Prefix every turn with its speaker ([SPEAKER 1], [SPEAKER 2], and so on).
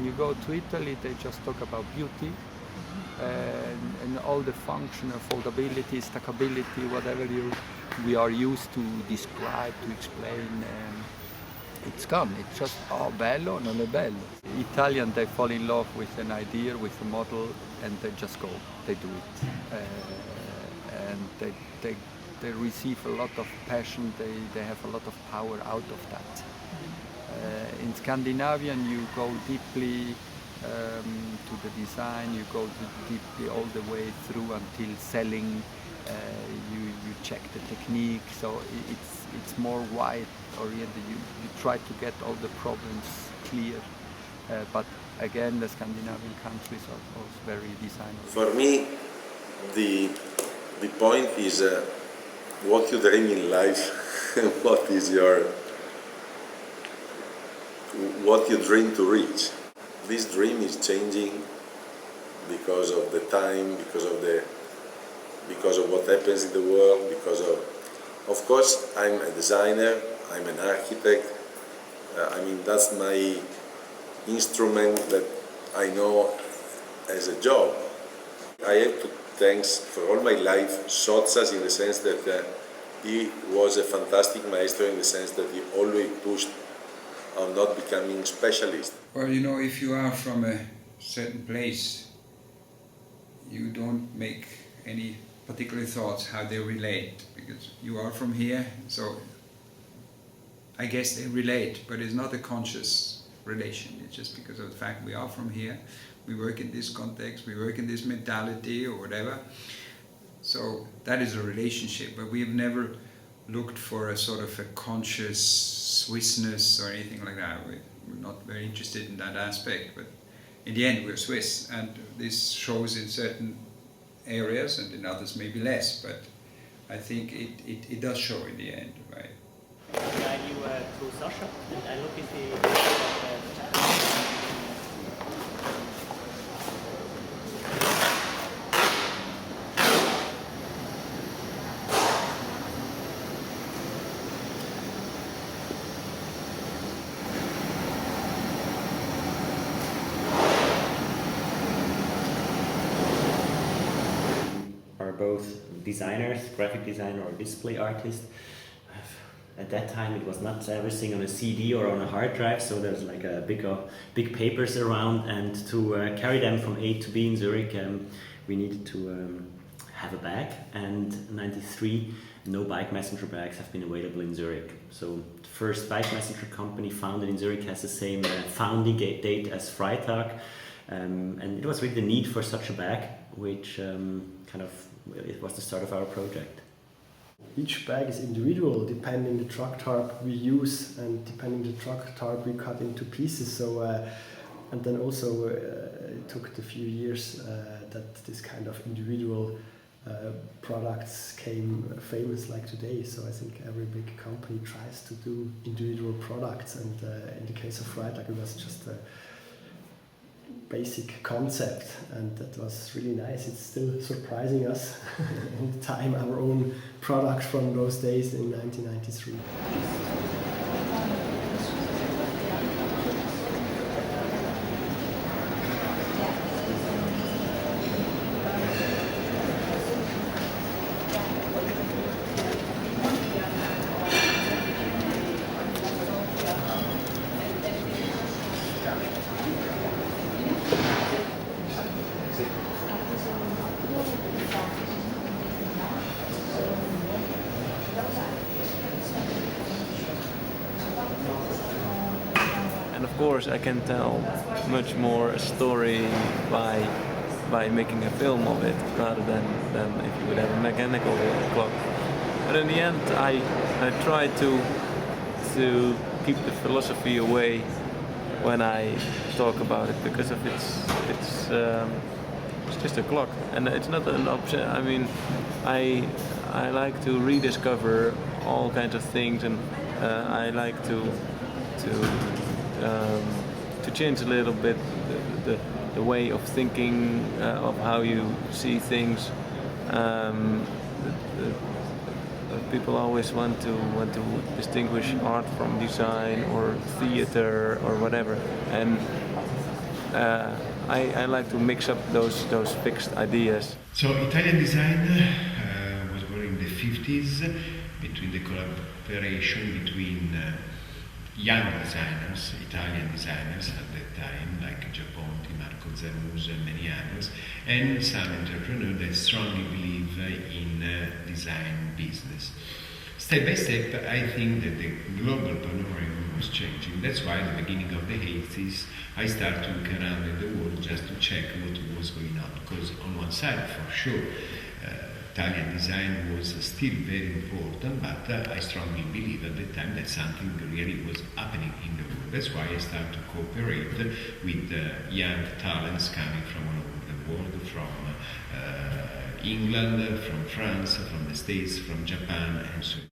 [SPEAKER 1] when you go to Italy, they just talk about beauty and all the function of foldability, stackability, whatever we are used to describe, to explain. It's gone. It's just, oh, bello, non è bello. Italian, they fall in love with an idea, with a model, and they just go, they do it. And they receive a lot of passion, they have a lot of power out of that. In Scandinavian, you go deeply to the design, you go deeply all the way through until selling. You check the technique, so it's more wide oriented. You try to get all the problems clear, but again, the Scandinavian countries are also very design oriented.
[SPEAKER 2] For me, the point is what you dream in life, what you dream to reach. This dream is changing because of the time, because of what happens in the world, because of course, I'm a designer, I'm an architect. I mean, that's my instrument that I know as a job. I have to thank for all my life Sozzas, in the sense that he was a fantastic maestro, in the sense that he always pushed on not becoming specialist.
[SPEAKER 3] Well, you know, if you are from a certain place, you don't make any particular thoughts how they relate, because you are from here, so I guess they relate, but it's not a conscious relation. It's just because of the fact we are from here, we work in this context, we work in this mentality or whatever. So that is a relationship, but we have never looked for a sort of a conscious Swissness or anything like that. We're not very interested in that aspect, but in the end we're Swiss, and this shows in certain areas and in others maybe less, but I think it does show in the end, right?
[SPEAKER 4] Yeah, you to Sasha, and I look at
[SPEAKER 5] both designers, graphic designer or display artist. At that time it was not everything on a CD or on a hard drive, so there's like a big papers around, and to carry them from A to B in Zurich we needed to have a bag, and in '93 no bike messenger bags have been available in Zurich. So the first bike messenger company founded in Zurich has the same founding date as Freitag, and it was really the need for such a bag which it was the start of our project.
[SPEAKER 6] Each bag is individual, depending the truck tarp we use and depending the truck tarp we cut into pieces. So, and then also it took a few years that this kind of individual products came famous like today. So I think every big company tries to do individual products, and in the case of Freitag it was just a basic concept, and that was really nice. It's still surprising us all the time, our own product from those days in 1993.
[SPEAKER 7] And of course I can tell much more a story by making a film of it, rather than if you would have a mechanical clock. But in the end I try to keep the philosophy away when I talk about it, because of it's just a clock, and it's not an option. I mean, I like to rediscover all kinds of things, and I like to change a little bit the way of thinking of how you see things. People always want to distinguish art from design or theater or whatever, and I like to mix up those fixed ideas.
[SPEAKER 8] So Italian design was born in the 50s between the collaboration between young designers, Italian designers at that time, like Giaponti, Marco Zanuso and many others, and some entrepreneurs that strongly believe in design business. Step by step, I think that the global panorama was changing. That's why at the beginning of the 80s, I started to look around in the world just to check what was going on. Because on one side, for sure, Italian design was still very important, but I strongly believe at the time that something really was happening in the world. That's why I started to cooperate with young talents coming from all over the world, from England, from France, from the States, from Japan, and so on.